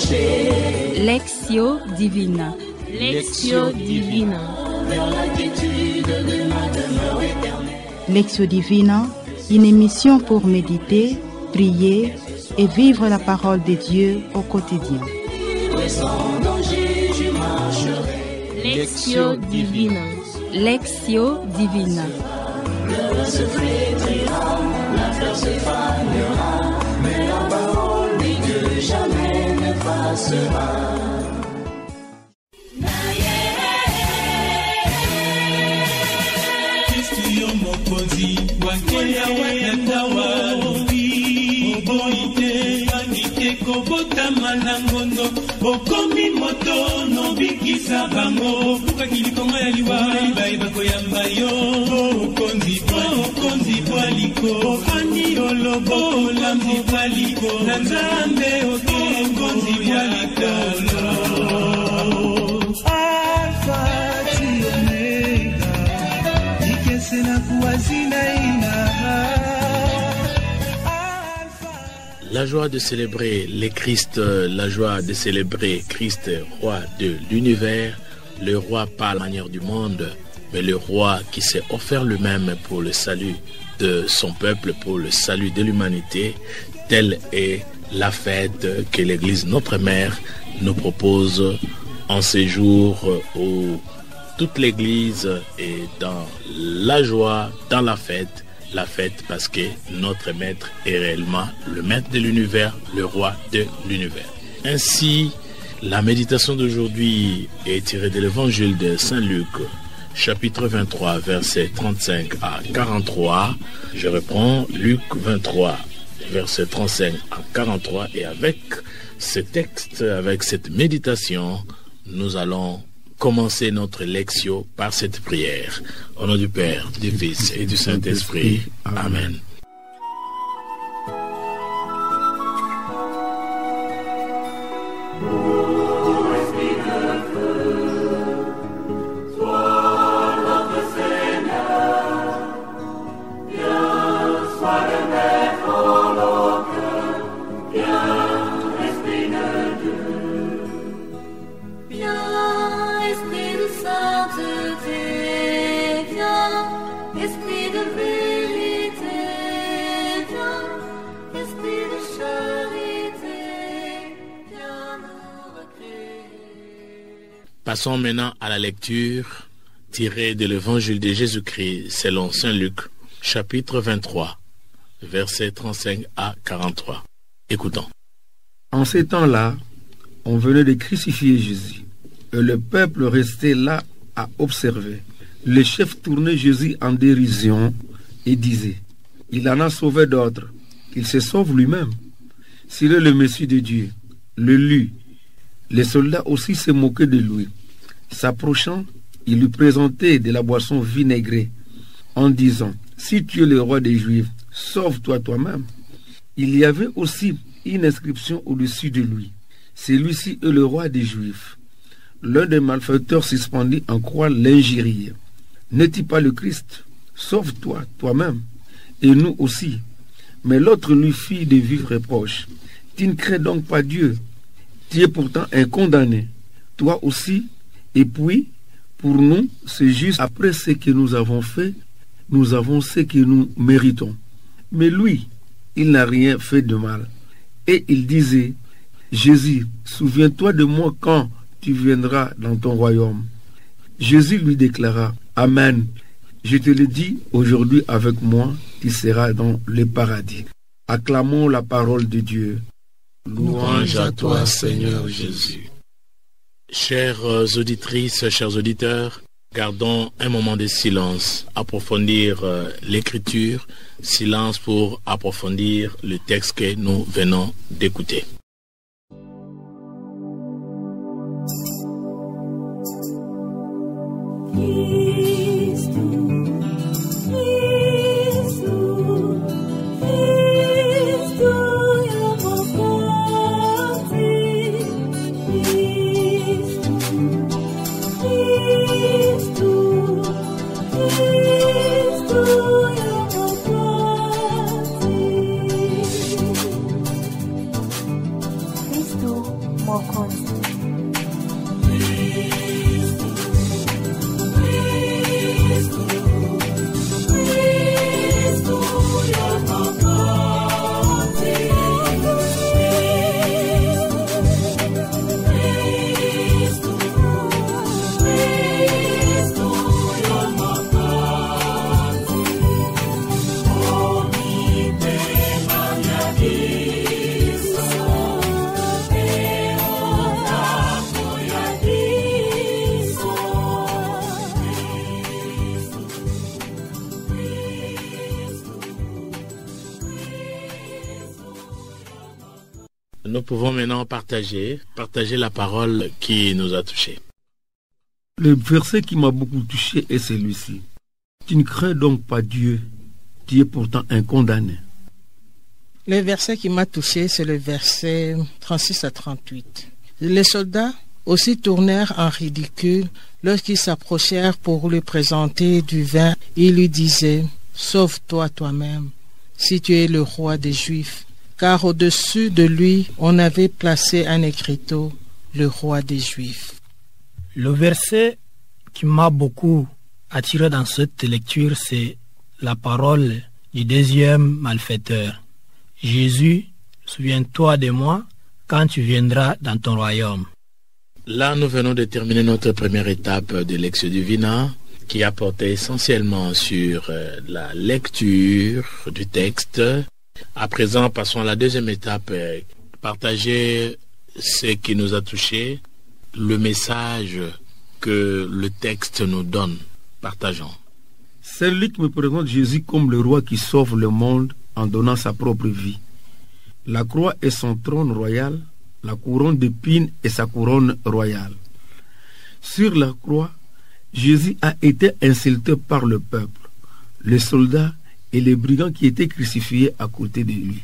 Lectio Divina. Lectio Divina. Lectio Divina, une émission pour méditer, prier et vivre la parole de Dieu au quotidien. Lectio Divina. Lectio Divina. Le se flétrira, la fleur se fanera, mais la parole de Dieu jamais ne passera. Okomi moto no bikisa bango bukakili konga ya liwa bai bakoyamba yo okonzi baliko ani olobo lambo baliko na nzambe okonzi baliko alfa ti omega ikesena kuazina ina. La joie de célébrer les Christ, la joie de célébrer Christ, roi de l'univers, le roi pas la manière du monde, mais le roi qui s'est offert lui-même pour le salut de son peuple, pour le salut de l'humanité. Telle est la fête que l'Église, notre mère, nous propose en ces jours où toute l'Église est dans la joie, dans la fête. La fête parce que notre maître est réellement le maître de l'univers, le roi de l'univers. Ainsi, la méditation d'aujourd'hui est tirée de l'évangile de Saint Luc, chapitre 23, versets 35 à 43. Je reprends Luc 23, versets 35 à 43. Et avec ce texte, avec cette méditation, nous allons commencer notre lectio par cette prière. Au nom du Père, du Fils et du Saint-Esprit. Amen. Passons maintenant à la lecture tirée de l'évangile de Jésus-Christ selon Saint Luc, chapitre 23, versets 35 à 43. Écoutons. En ces temps-là, on venait de crucifier Jésus, et le peuple restait là à observer. Le chef tournait Jésus en dérision et disait: il en a sauvé d'autres, qu'il se sauve lui-même. S'il est le Messie de Dieu, le lui. Les soldats aussi se moquaient de lui. S'approchant, il lui présentait de la boisson vinaigrée, en disant: si tu es le roi des Juifs, sauve-toi toi-même. Il y avait aussi une inscription au-dessus de lui: celui-ci est le roi des Juifs. L'un des malfaiteurs suspendit en croix l'injuriait: n'est-il pas le Christ? Sauve-toi toi-même, et nous aussi. Mais l'autre lui fit de vifs reproches: tu ne crains donc pas Dieu? Tu es pourtant un condamné, toi aussi. Et puis, pour nous, c'est juste après ce que nous avons fait, nous avons ce que nous méritons. Mais lui, il n'a rien fait de mal. Et il disait: Jésus, souviens-toi de moi quand tu viendras dans ton royaume. Jésus lui déclara: Amen. Je te le dis, aujourd'hui avec moi, tu seras dans le paradis. Acclamons la parole de Dieu. Louange à toi, Seigneur Jésus. Chères auditrices, chers auditeurs, gardons un moment de silence, approfondir l'écriture, silence pour approfondir le texte que nous venons d'écouter. Mwokozi. Nous pouvons maintenant partager la parole qui nous a touchés. Le verset qui m'a beaucoup touché est celui-ci. Tu ne crains donc pas Dieu, tu es pourtant un condamné. Le verset qui m'a touché, c'est le verset 36 à 38. Les soldats aussi tournèrent en ridicule lorsqu'ils s'approchèrent pour lui présenter du vin. Ils lui disaient, « Sauve-toi toi-même, si tu es le roi des Juifs. » Car au-dessus de lui, on avait placé un écriteau, le roi des Juifs. Le verset qui m'a beaucoup attiré dans cette lecture, c'est la parole du deuxième malfaiteur. Jésus, souviens-toi de moi quand tu viendras dans ton royaume. Là, nous venons de terminer notre première étape de Lectio Divina, qui a porté essentiellement sur la lecture du texte. À présent, passons à la deuxième étape, partager ce qui nous a touchés, le message que le texte nous donne. Partageons. C'est lui qui me présente Jésus comme le roi qui sauve le monde en donnant sa propre vie. La croix est son trône royal, la couronne d'épines est sa couronne royale. Sur la croix, Jésus a été insulté par le peuple, les soldats et les brigands qui étaient crucifiés à côté de lui.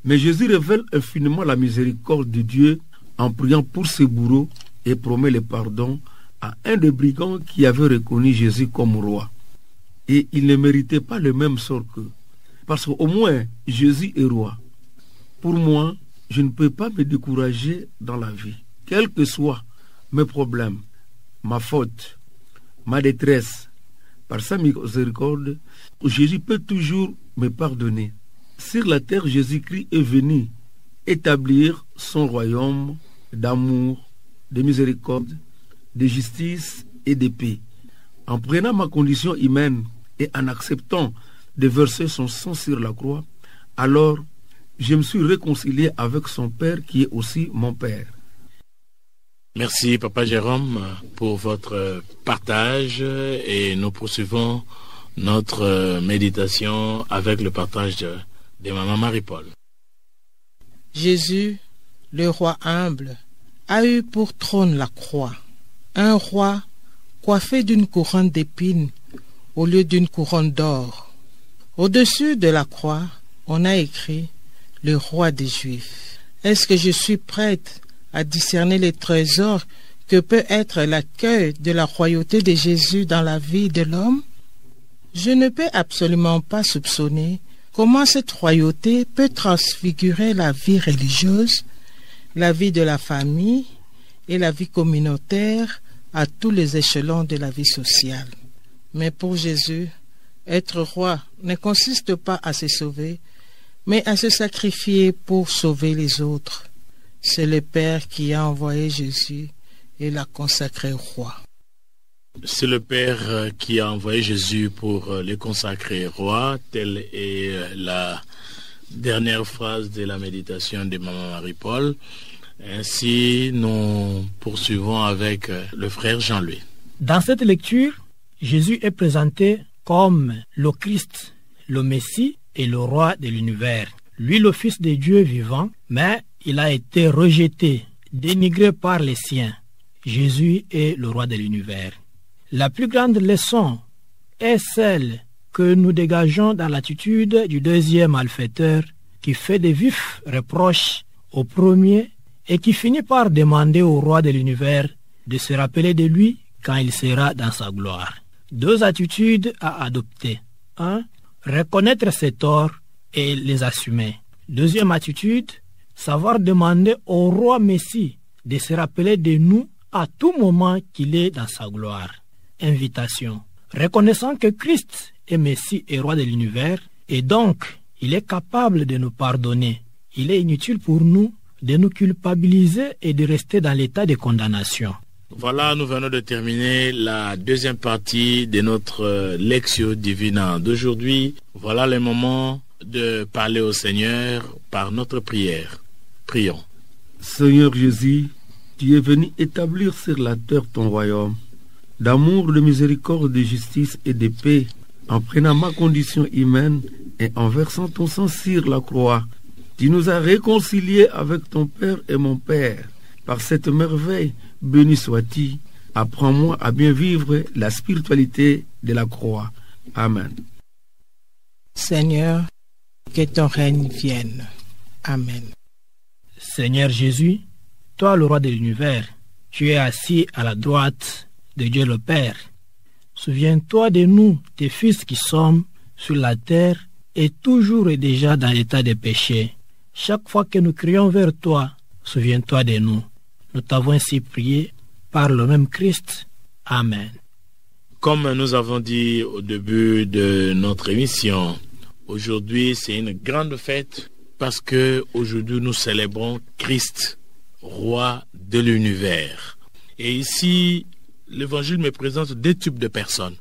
Mais Jésus révèle infiniment la miséricorde de Dieu en priant pour ses bourreaux et promet le pardon à un des brigands qui avait reconnu Jésus comme roi. Et il ne méritait pas le même sort qu'eux, parce qu'au moins Jésus est roi. Pour moi, je ne peux pas me décourager dans la vie, quels que soient mes problèmes, ma faute, ma détresse. Par sa miséricorde, Jésus peut toujours me pardonner. Sur la terre, Jésus-Christ est venu établir son royaume d'amour, de miséricorde, de justice et de paix. En prenant ma condition humaine et en acceptant de verser son sang sur la croix, alors je me suis réconcilié avec son Père qui est aussi mon Père. Merci Papa Jérôme pour votre partage et nous poursuivons notre méditation avec le partage de Maman Marie-Paul. Jésus, le roi humble, a eu pour trône la croix, un roi coiffé d'une couronne d'épines au lieu d'une couronne d'or. Au-dessus de la croix, on a écrit « Le roi des Juifs ». Est-ce que je suis prête à discerner les trésors que peut être l'accueil de la royauté de Jésus dans la vie de l'homme? Je ne peux absolument pas soupçonner comment cette royauté peut transfigurer la vie religieuse, la vie de la famille et la vie communautaire à tous les échelons de la vie sociale. Mais pour Jésus, être roi ne consiste pas à se sauver, mais à se sacrifier pour sauver les autres. C'est le Père qui a envoyé Jésus et l'a consacré roi. C'est le Père qui a envoyé Jésus pour le consacrer roi. Telle est la dernière phrase de la méditation de Maman Marie-Paul. Ainsi, nous poursuivons avec le frère Jean-Louis. Dans cette lecture, Jésus est présenté comme le Christ, le Messie et le roi de l'univers. Lui, le Fils de Dieu vivant, mais il a été rejeté, dénigré par les siens. Jésus est le roi de l'univers. La plus grande leçon est celle que nous dégageons dans l'attitude du deuxième malfaiteur qui fait de vifs reproches au premier et qui finit par demander au roi de l'univers de se rappeler de lui quand il sera dans sa gloire. Deux attitudes à adopter. 1. Reconnaître ses torts et les assumer. Deuxième attitude, savoir demander au roi Messie de se rappeler de nous à tout moment qu'il est dans sa gloire. Invitation. Reconnaissant que Christ est Messie et Roi de l'univers, et donc il est capable de nous pardonner, il est inutile pour nous de nous culpabiliser et de rester dans l'état de condamnation. Voilà, nous venons de terminer la deuxième partie de notre Lectio Divina d'aujourd'hui. Voilà le moment de parler au Seigneur par notre prière. Prions. Seigneur Jésus, tu es venu établir sur la terre ton royaume, d'amour, de miséricorde, de justice et de paix, en prenant ma condition humaine et en versant ton sang sur la croix. Tu nous as réconciliés avec ton Père et mon Père. Par cette merveille, béni sois-tu. Apprends-moi à bien vivre la spiritualité de la croix. Amen. Seigneur, que ton règne vienne. Amen. Seigneur Jésus, toi le roi de l'univers, tu es assis à la droite de Dieu le Père. Souviens-toi de nous, tes fils qui sommes sur la terre et toujours et déjà dans l'état de péché. Chaque fois que nous crions vers toi, souviens-toi de nous. Nous t'avons ainsi prié par le même Christ. Amen. Comme nous avons dit au début de notre émission, aujourd'hui c'est une grande fête parce que aujourd'hui nous célébrons Christ, roi de l'univers. Et ici, l'évangile me présente deux types de personnes.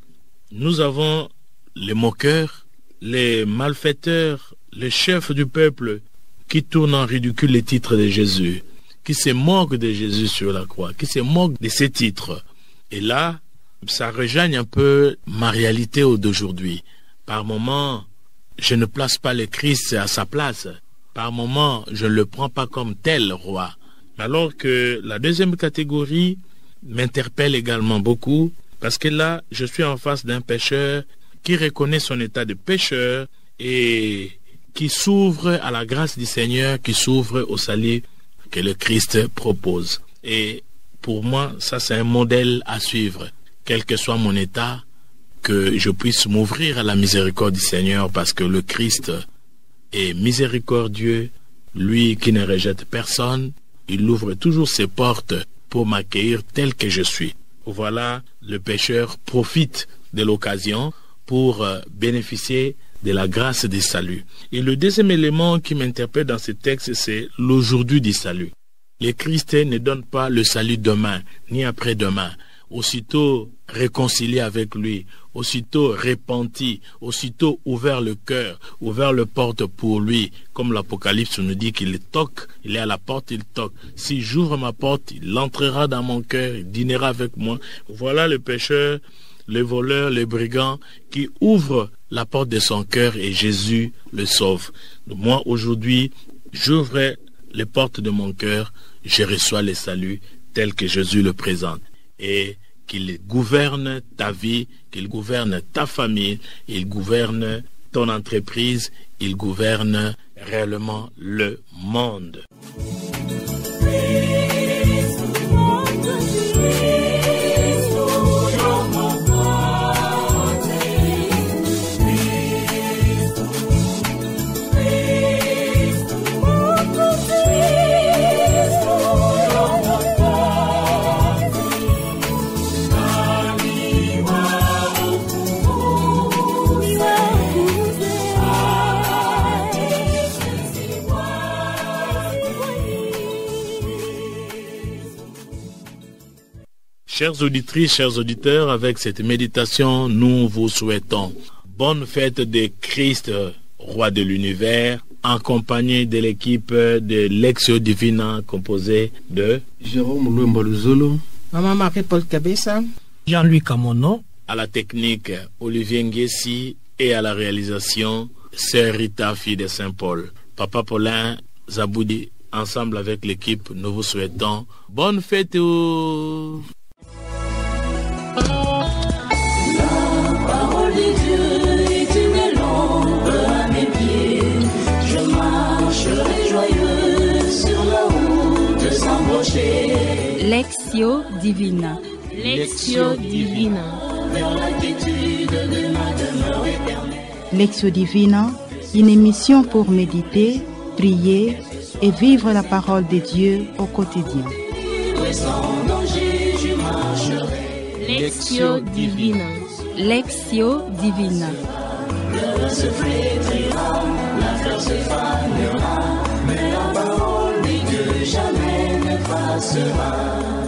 Nous avons les moqueurs, les malfaiteurs, les chefs du peuple qui tournent en ridicule les titres de Jésus, qui se moquent de Jésus sur la croix, qui se moquent de ces titres. Et là, ça rejoigne un peu ma réalité d'aujourd'hui. Par moments, je ne place pas le Christ à sa place. Par moments, je ne le prends pas comme tel roi. Alors que la deuxième catégorie m'interpelle également beaucoup, parce que là, je suis en face d'un pécheur qui reconnaît son état de pécheur et qui s'ouvre à la grâce du Seigneur, qui s'ouvre au salut que le Christ propose. Et pour moi, ça c'est un modèle à suivre. Quel que soit mon état, que je puisse m'ouvrir à la miséricorde du Seigneur, parce que le Christ est miséricordieux, lui qui ne rejette personne, il ouvre toujours ses portes pour m'accueillir tel que je suis. Voilà, le pécheur profite de l'occasion pour bénéficier de la grâce du salut. Et le deuxième élément qui m'interpelle dans ce texte, c'est l'aujourd'hui du salut. Le Christ ne donne pas le salut demain, ni après-demain. Aussitôt réconcilié avec lui, aussitôt repenti, aussitôt ouvert le cœur, ouvert le porte pour lui, comme l'Apocalypse nous dit qu'il toque, il est à la porte, il toque. Si j'ouvre ma porte, il entrera dans mon cœur, il dînera avec moi. Voilà le pécheur, le voleur, le brigand qui ouvre la porte de son cœur et Jésus le sauve. Moi aujourd'hui, j'ouvre les portes de mon cœur, je reçois le salut tel que Jésus le présente. Et qu'il gouverne ta vie, qu'il gouverne ta famille, il gouverne ton entreprise, il gouverne réellement le monde. Chères auditrices, chers auditeurs, avec cette méditation, nous vous souhaitons bonne fête de Christ, roi de l'univers, accompagné de l'équipe de Lectio Divina composée de Jérôme Louembaluzolo, Maman Marie-Paul Kabessa, Jean-Louis Camono, à la technique Olivier Nguessi et à la réalisation Sœur Rita, fille de Saint-Paul. Papa Paulin Zaboudi, ensemble avec l'équipe, nous vous souhaitons bonne fête. Lectio Divina. Lectio Divina. Lectio Divina, une émission pour méditer, prier et vivre la parole de Dieu au quotidien. sans danger, je marcherai. Lectio Divina. Lectio Divina. Le vent se flétrira, la fleur se fanera, mais la parole de Dieu jamais ne passera.